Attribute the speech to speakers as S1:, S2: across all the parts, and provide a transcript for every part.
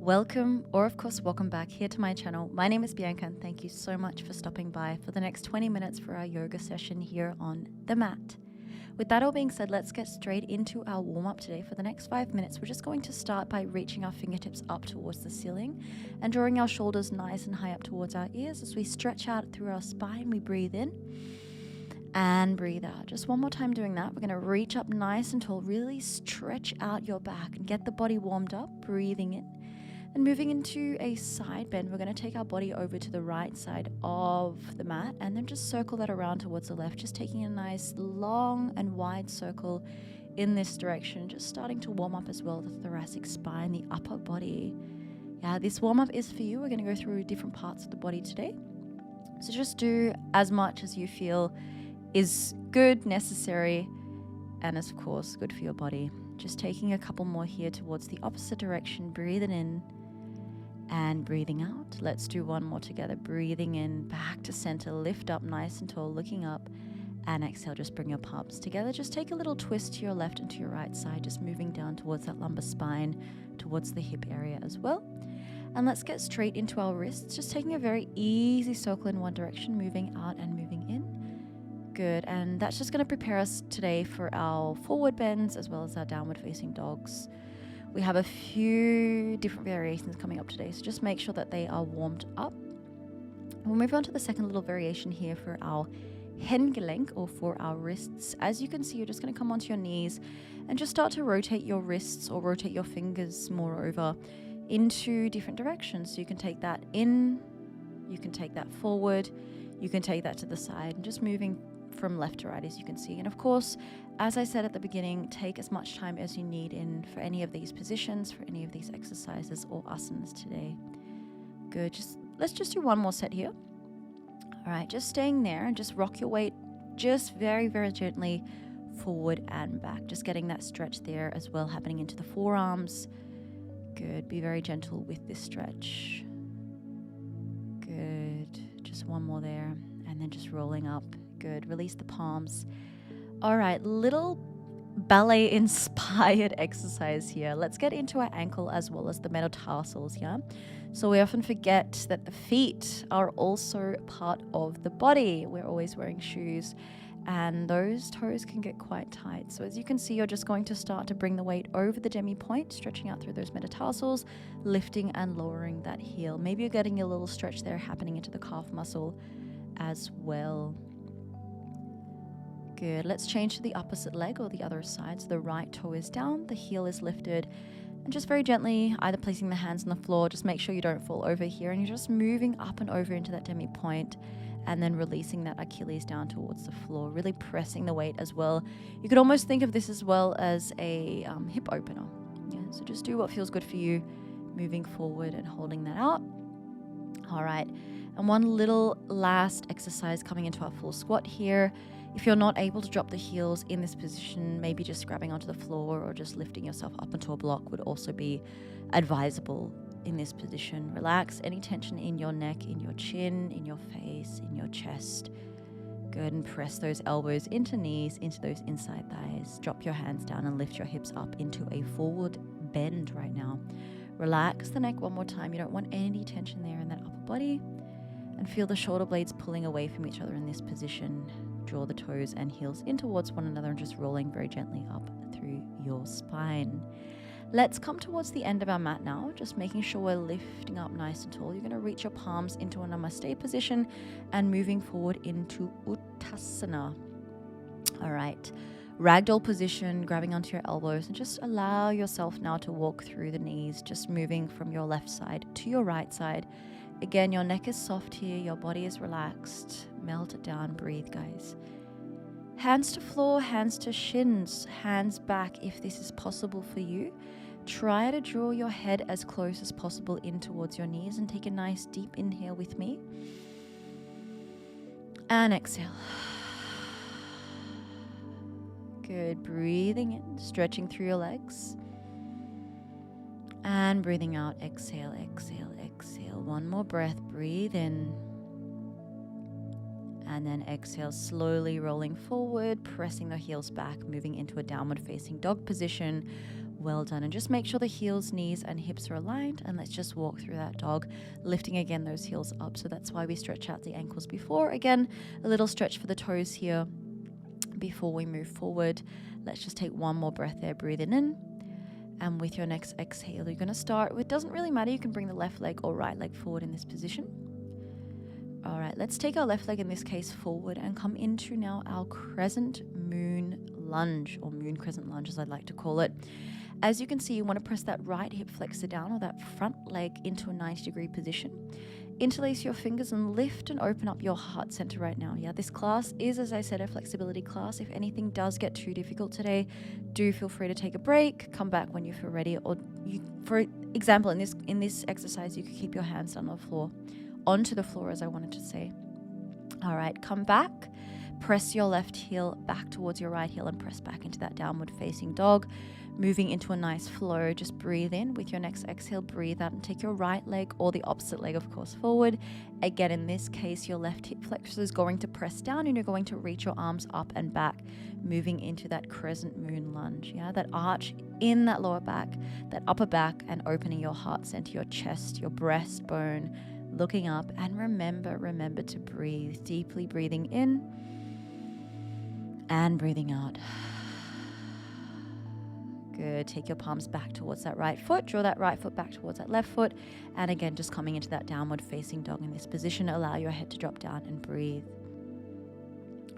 S1: Welcome, or of course, welcome back here to my channel. My name is Bianca and thank you so much for stopping by for the next 20 minutes for our yoga session here on the mat. With that all being said, let's get straight into our warm-up today. For the next 5 minutes, we're just going to start by reaching our fingertips up towards the ceiling and drawing our shoulders nice and high up towards our ears. As we stretch out through our spine, we breathe in and breathe out. Just one more time doing that. We're going to reach up nice and tall, really stretch out your back and get the body warmed up, breathing in. And moving into a side bend, we're going to take our body over to the right side of the mat and then just circle that around towards the left, just taking a nice long and wide circle in this direction, just starting to warm up as well the thoracic spine, the upper body. Yeah, this warm up is for you. We're going to go through different parts of the body today. So just do as much as you feel is good, necessary, and of course good for your body. Just taking a couple more here towards the opposite direction, breathing in and breathing out. Let's do one more together. Breathing in, back to center, lift up nice and tall, looking up, and exhale. Just bring your palms together. Just take a little twist to your left and to your right side, just moving down towards that lumbar spine, towards the hip area as well. And let's get straight into our wrists, just taking a very easy circle in one direction, moving out and moving in. Good, and that's just going to prepare us today for our forward bends as well as our downward facing dogs. We have a few different variations coming up today, so just make sure that they are warmed up. We'll move on to the second little variation here for our Händgelenk, or for our wrists. As you can see, you're just going to come onto your knees and just start to rotate your wrists or rotate your fingers moreover into different directions. So you can take that in, you can take that forward, you can take that to the side, and just moving from left to right, as you can see. And of course, as I said at the beginning, take as much time as you need in for any of these positions, for any of these exercises or asanas today. Good. Let's just do one more set here. All right, just staying there and just rock your weight just very, very gently forward and back. Just getting that stretch there as well, happening into the forearms. Good. Be very gentle with this stretch. Good. Just one more there, and then just rolling up. Good. Release the palms. All right, little ballet inspired exercise here. Let's get into our ankle as well as the metatarsals, yeah? So we often forget that the feet are also part of the body. We're always wearing shoes and those toes can get quite tight. So as you can see, you're just going to start to bring the weight over the demi point, stretching out through those metatarsals, lifting and lowering that heel. Maybe you're getting a little stretch there happening into the calf muscle as well. Good. Let's change to the opposite leg or the other side. So the right toe is down, the heel is lifted, and just very gently, either placing the hands on the floor, just make sure you don't fall over here, and you're just moving up and over into that demi point, and then releasing that Achilles down towards the floor, really pressing the weight as well. You could almost think of this as well as a hip opener. Yeah. So just do what feels good for you, moving forward and holding that out. All right. And one little last exercise coming into our full squat here. If you're not able to drop the heels in this position, maybe just grabbing onto the floor or just lifting yourself up onto a block would also be advisable in this position. Relax any tension in your neck, in your chin, in your face, in your chest. Good, and press those elbows into knees, into those inside thighs. Drop your hands down and lift your hips up into a forward bend right now. Relax the neck one more time. You don't want any tension there in that upper body. And feel the shoulder blades pulling away from each other in this position. Draw the toes and heels in towards one another and just rolling very gently up through your spine. Let's come towards the end of our mat now, just making sure we're lifting up nice and tall. You're going to reach your palms into a namaste position and moving forward into uttasana. All right. Ragdoll position, grabbing onto your elbows, and just allow yourself now to walk through the knees, just moving from your left side to your right side. Again, your neck is soft here, your body is relaxed. Melt it down, breathe, guys. Hands to floor, hands to shins, hands back if this is possible for you. Try to draw your head as close as possible in towards your knees and take a nice deep inhale with me. And exhale. Good, breathing in, stretching through your legs. And breathing out, exhale, exhale, exhale. One more breath, breathe in. And then exhale, slowly rolling forward, pressing the heels back, moving into a downward facing dog position Well done. And just make sure the heels, knees, and hips are aligned. And let's just walk through that dog, lifting again those heels up. So that's why we stretch out the ankles before. Again, a little stretch for the toes here before we move forward. Let's just take one more breath there, breathing in. And with your next exhale, you're going to start with, doesn't really matter, you can bring the left leg or right leg forward in this position. All right, let's take our left leg in this case forward and come into now our crescent moon lunge, or moon crescent lunge as I'd like to call it. As you can see, you want to press that right hip flexor down, or that front leg, into a 90-degree position. Interlace your fingers and lift and open up your heart center right now. Yeah, this class is, as I said, a flexibility class. If anything does get too difficult today, do feel free to take a break, come back when you feel ready, or for example, in this exercise, you could keep your hands down on the floor, onto the floor, as I wanted to say. All right, come back, press your left heel back towards your right heel and press back into that downward facing dog, moving into a nice flow. Just breathe in. With your next exhale, breathe out and take your right leg, or the opposite leg, of course, forward. Again, in this case, your left hip flexor is going to press down and you're going to reach your arms up and back, moving into that crescent moon lunge. Yeah, that arch in that lower back, that upper back, and opening your heart center, your chest, your breastbone, looking up. And remember to breathe deeply, breathing in and breathing out. Good. Take your palms back towards that right foot. Draw that right foot back towards that left foot. And again, just coming into that downward facing dog in this position. Allow your head to drop down and breathe.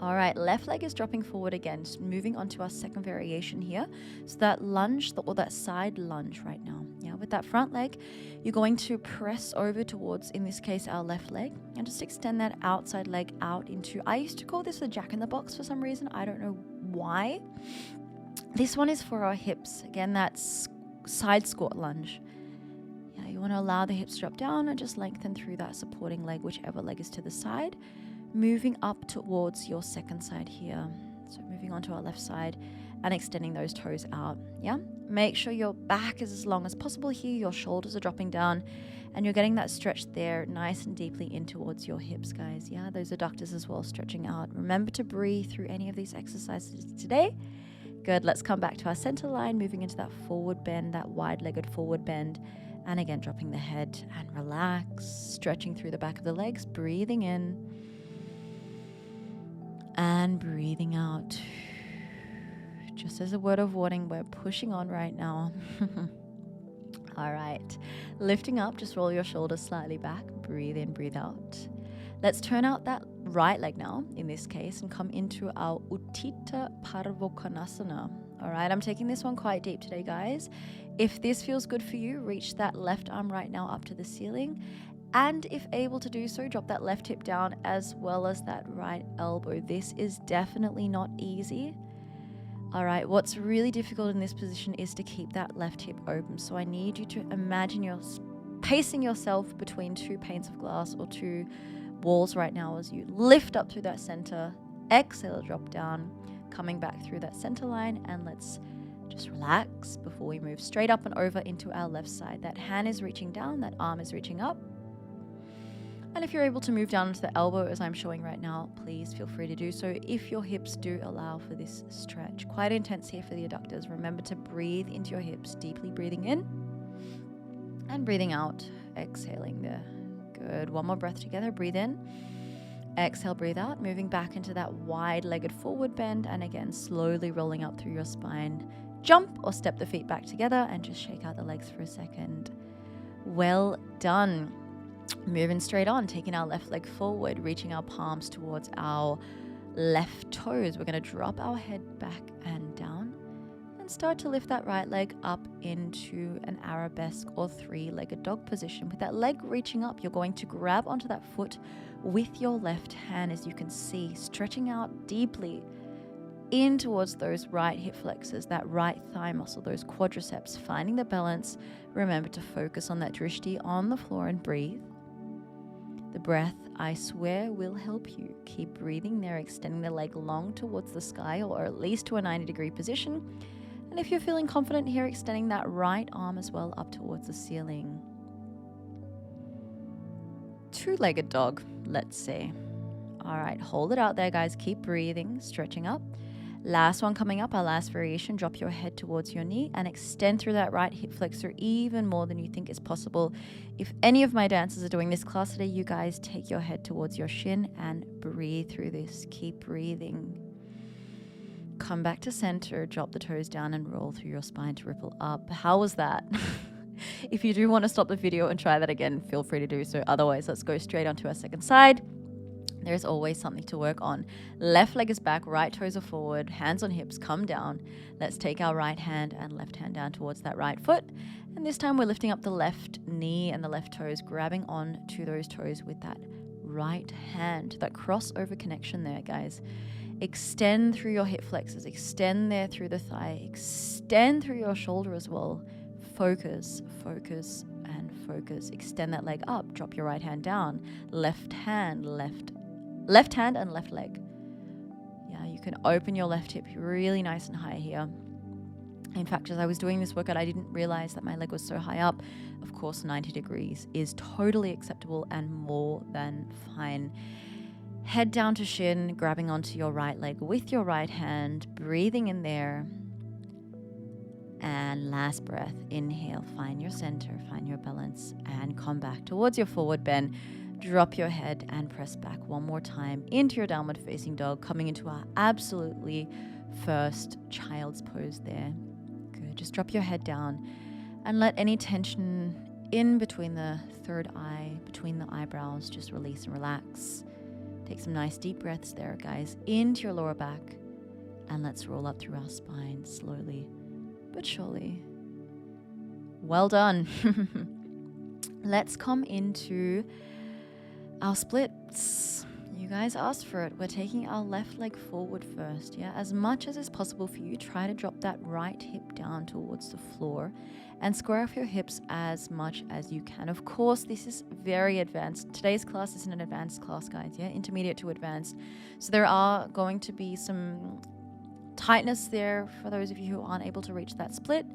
S1: All right, left leg is dropping forward again. Just moving on to our second variation here. So that lunge, or that side lunge right now. Yeah, with that front leg, you're going to press over towards, in this case, our left leg. And just extend that outside leg out into, I used to call this a jack-in-the-box for some reason. I don't know why. This one is for our hips. Again, that's side squat lunge. Yeah, you want to allow the hips to drop down and just lengthen through that supporting leg, whichever leg is to the side. Moving up towards your second side here. So moving on to our left side and extending those toes out. Yeah, make sure your back is as long as possible here. Your shoulders are dropping down and you're getting that stretch there nice and deeply in towards your hips, guys. Yeah, those adductors as well stretching out. Remember to breathe through any of these exercises today. Good. Let's come back to our center line, moving into that forward bend, that wide-legged forward bend. And again, dropping the head and relax, stretching through the back of the legs, breathing in and breathing out. Just as a word of warning, we're pushing on right now. All right. Lifting up, just roll your shoulders slightly back. Breathe in, breathe out. Let's turn out that right leg now, in this case, and come into our Utthita Parvokonasana. All right, I'm taking this one quite deep today, guys. If this feels good for you, reach that left arm right now up to the ceiling. And if able to do so, drop that left hip down as well as that right elbow. This is definitely not easy. All right, what's really difficult in this position is to keep that left hip open. So I need you to imagine you're pacing yourself between two panes of glass or two walls right now as you lift up through that center, exhale, drop down, coming back through that center line. And let's just relax before we move straight up and over into our left side. That hand is reaching down, that arm is reaching up. And if you're able to move down into the elbow as I'm showing right now, please feel free to do so if your hips do allow for this stretch. Quite intense here for the adductors. Remember to breathe into your hips, deeply breathing in and breathing out, exhaling there. Good. One more breath together. Breathe in. Exhale, breathe out. Moving back into that wide-legged forward bend. And again, slowly rolling up through your spine. Jump or step the feet back together and just shake out the legs for a second. Well done. Moving straight on, taking our left leg forward, reaching our palms towards our left toes. We're going to drop our head back and down and start to lift that right leg up into an arabesque or three-legged dog position. With that leg reaching up, you're going to grab onto that foot with your left hand, as you can see, stretching out deeply in towards those right hip flexors, that right thigh muscle, those quadriceps, finding the balance. Remember to focus on that drishti on the floor and breathe. The breath, I swear, will help you. Keep breathing there, extending the leg long towards the sky or at least to a 90-degree position. And if you're feeling confident here, extending that right arm as well up towards the ceiling. Two-legged dog, let's say. All right, hold it out there, guys. Keep breathing, stretching up. Last one coming up, our last variation, drop your head towards your knee and extend through that right hip flexor even more than you think is possible. If any of my dancers are doing this class today, you guys take your head towards your shin and breathe through this. Keep breathing. Come back to center, drop the toes down and roll through your spine to ripple up. How was that? If you do want to stop the video and try that again, feel free to do so. Otherwise, let's go straight onto our second side. There's always something to work on. Left leg is back, right toes are forward, hands on hips, come down. Let's take our right hand and left hand down towards that right foot. And this time we're lifting up the left knee and the left toes, grabbing on to those toes with that right hand. That crossover connection there, guys. Extend through your hip flexors, extend there through the thigh, extend through your shoulder as well. Focus, focus, and focus. Extend that leg up, drop your right hand down. Left hand and left leg. Yeah, you can open your left hip really nice and high here. In fact, as I was doing this workout, I didn't realize that my leg was so high up. Of course, 90 degrees is totally acceptable and more than fine. Head down to shin, grabbing onto your right leg with your right hand, breathing in there. And last breath, inhale, find your center, find your balance, and come back towards your forward bend. Drop your head and press back one more time into your downward facing dog, coming into our absolutely first child's pose there. Good. Just drop your head down and let any tension in between the third eye, between the eyebrows, just release and relax. Take some nice deep breaths there, guys, into your lower back. And let's roll up through our spine slowly but surely. Well done. Let's come into our splits. You guys asked for it. We're taking our left leg forward first. Yeah, as much as is possible for you, try to drop that right hip down towards the floor and square off your hips as much as you can. Of course, this is very advanced. Today's class isn't an advanced class, guys. Yeah, intermediate to advanced. So there are going to be some tightness there for those of you who aren't able to reach that split.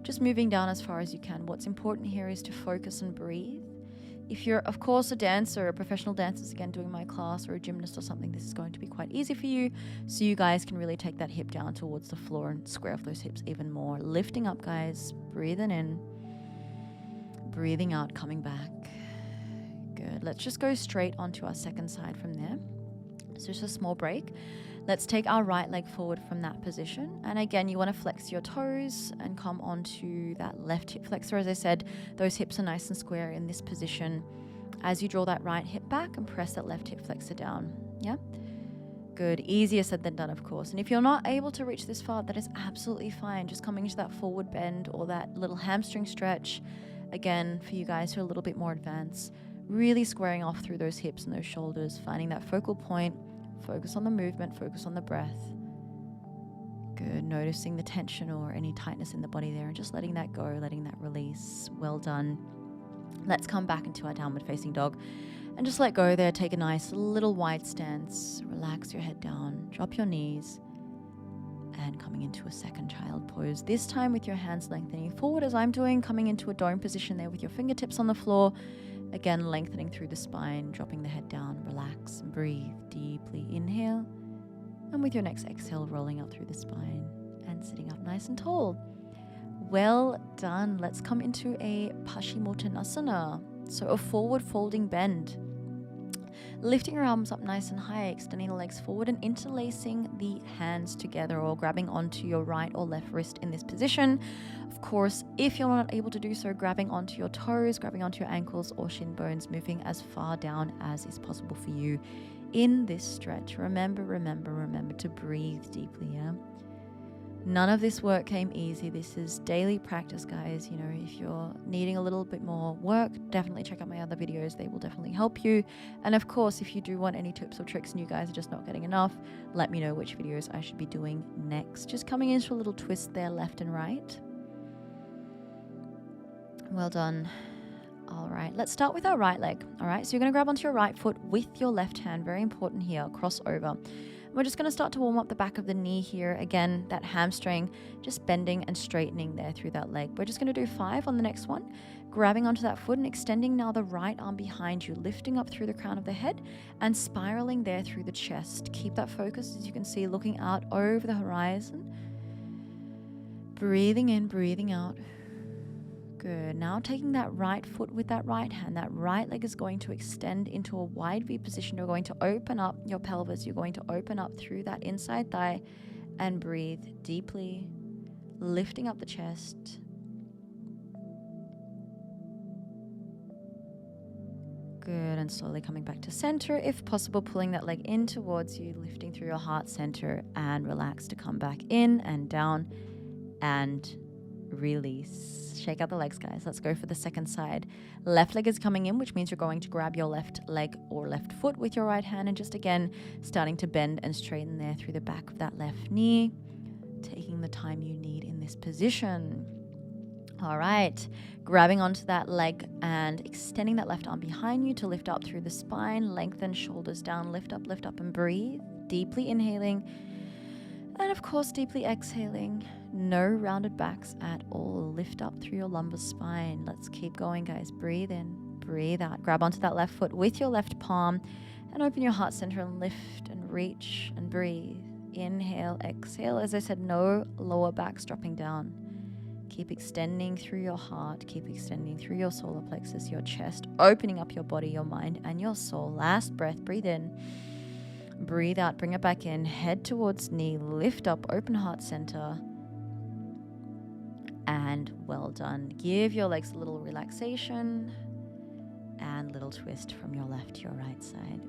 S1: Just moving down as far as you can. What's important here is to focus and breathe. If you're, of course, a dancer, a professional dancer, again, doing my class, or a gymnast or something, this is going to be quite easy for you. So you guys can really take that hip down towards the floor and square off those hips even more. Lifting up, guys. Breathing in. Breathing out, coming back. Good. Let's just go straight onto our second side from there. So just a small break. Let's take our right leg forward from that position. And again, you want to flex your toes and come onto that left hip flexor. As I said, those hips are nice and square in this position. As you draw that right hip back and press that left hip flexor down. Yeah? Good. Easier said than done, of course. And if you're not able to reach this far, that is absolutely fine. Just coming into that forward bend or that little hamstring stretch. Again, for you guys who are a little bit more advanced, really squaring off through those hips and those shoulders, finding that focal point. Focus on the movement, focus on the breath. Good. Noticing the tension or any tightness in the body there and just letting that go, letting that release. Well done. Let's come back into our downward facing dog and just let go there. Take a nice little wide stance. Relax your head down. Drop your knees. And coming into a second child pose. This time with your hands lengthening forward as I'm doing, coming into a dome position there with your fingertips on the floor. Again, lengthening through the spine, dropping the head down, relax and breathe deeply. Inhale, and with your next exhale, rolling up through the spine and sitting up nice and tall. Well done. Let's come into a Paschimottanasana, so a forward folding bend. Lifting your arms up nice and high, extending the legs forward and interlacing the hands together or grabbing onto your right or left wrist in this position. Of course, if you're not able to do so, grabbing onto your toes, grabbing onto your ankles or shin bones, moving as far down as is possible for you in this stretch. Remember to breathe deeply, yeah? None of this work came easy. This is daily practice, guys. You know, if you're needing a little bit more work, definitely check out my other videos. They will definitely help you. And of course, if you do want any tips or tricks and you guys are just not getting enough, let me know which videos I should be doing next. Just coming into a little twist there, left and right. Well done. All right, let's start with our right leg. All right, so you're going to grab onto your right foot with your left hand. Very important here, cross over. We're just going to start to warm up the back of the knee here. Again, that hamstring, just bending and straightening there through that leg. We're just going to do 5 on the next one. Grabbing onto that foot and extending now the right arm behind you, lifting up through the crown of the head and spiraling there through the chest. Keep that focus, as you can see, looking out over the horizon. Breathing in, breathing out. Good. Now taking that right foot with that right hand, that right leg is going to extend into a wide V position. You're going to open up your pelvis. You're going to open up through that inside thigh and breathe deeply, lifting up the chest. Good. And slowly coming back to center. If possible, pulling that leg in towards you, lifting through your heart center and relax to come back in and down and release. Shake out the legs, guys. Let's go for the second side. Left leg is coming in, which means you're going to grab your left leg or left foot with your right hand and just again starting to bend and straighten there through the back of that left knee, taking the time you need in this position. All right, grabbing onto that leg and extending that left arm behind you to lift up through the spine, lengthen shoulders down, lift up and breathe. Deeply inhaling and of course deeply exhaling. No rounded backs at all. Lift up through your lumbar spine. Let's keep going, guys. Breathe in, breathe out. Grab onto that left foot with your left palm and open your heart center and lift and reach and breathe. Inhale, exhale. As I said, no lower backs dropping down. Keep extending through your heart. Keep extending through your solar plexus, your chest, opening up your body, your mind, and your soul. Last breath. Breathe in. Breathe out. Bring it back in. Head towards knee. Lift up. Open heart center. And well done. Give your legs a little relaxation and little twist from your left to your right side.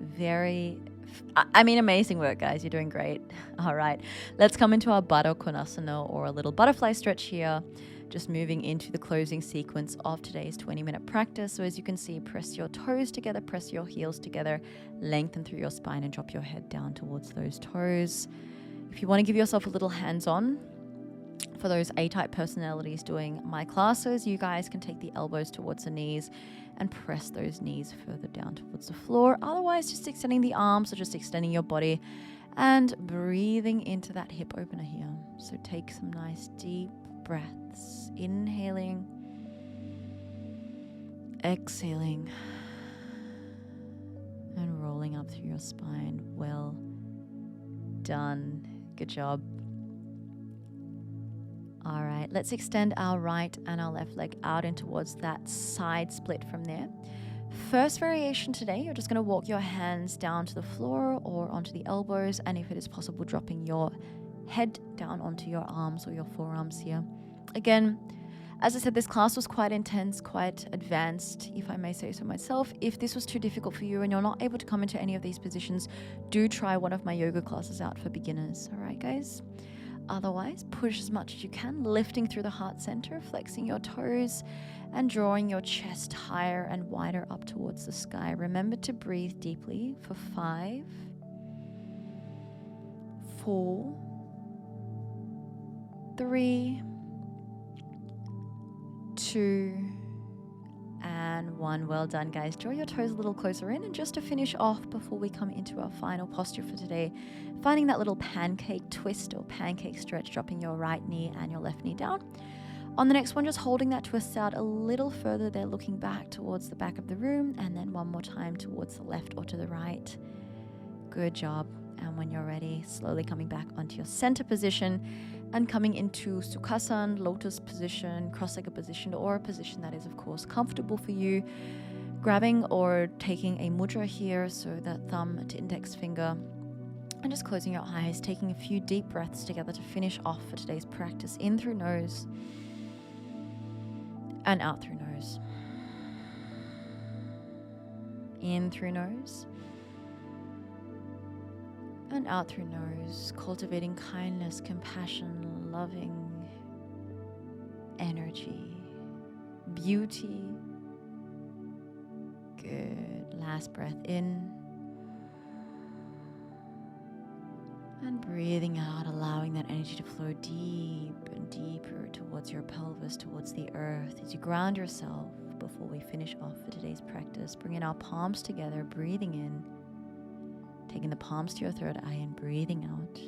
S1: Amazing work, guys. You're doing great. All right, let's come into our Baddha Konasana, or a little butterfly stretch here. Just moving into the closing sequence of today's 20-minute practice. So as you can see, press your toes together, press your heels together, lengthen through your spine and drop your head down towards those toes. If you want to give yourself a little hands-on, for those A-type personalities doing my classes, you guys can take the elbows towards the knees and press those knees further down towards the floor. Otherwise, just extending the arms or just extending your body and breathing into that hip opener here. So take some nice deep breaths. Inhaling, exhaling, and rolling up through your spine. Well done. Good job. All right, let's extend our right and our left leg out in towards that side split from there. First variation today, you're just going to walk your hands down to the floor or onto the elbows, and if it is possible, dropping your head down onto your arms or your forearms here. Again, as I said, this class was quite intense, quite advanced, if I may say so myself. If this was too difficult for you and you're not able to come into any of these positions, do try one of my yoga classes out for beginners. All right, guys? Otherwise, push as much as you can, lifting through the heart center, flexing your toes, and drawing your chest higher and wider up towards the sky. Remember to breathe deeply for 5, 4, 3, 2, and 1. Well done, guys. Draw your toes a little closer in, and just to finish off before we come into our final posture for today, finding that little pancake twist or pancake stretch, dropping your right knee and your left knee down. On the next one, just holding that twist out a little further there, looking back towards the back of the room, and then one more time towards the left or to the right. Good job. And when you're ready, slowly coming back onto your center position and coming into Sukhasana, lotus position, cross-legged position, or a position that is, of course, comfortable for you. Grabbing or taking a mudra here, so that thumb to index finger, and just closing your eyes, taking a few deep breaths together to finish off for today's practice. In through nose and out through nose. In through nose and out through nose, cultivating kindness, compassion, loving energy, beauty. Good. Last breath in. And breathing out, allowing that energy to flow deep and deeper towards your pelvis, towards the earth, as you ground yourself before we finish off for today's practice. Bringing our palms together, breathing in. taking the palms to your third eye and breathing out.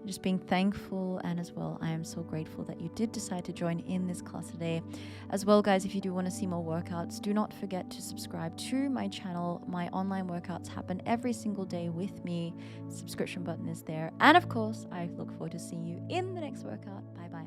S1: Just being thankful, and as well, I am so grateful that you did decide to join in this class today. As well, guys, if you do want to see more workouts, do not forget to subscribe to my channel. My online workouts happen every single day with me. The subscription button is there. And of course, I look forward to seeing you in the next workout. Bye-bye.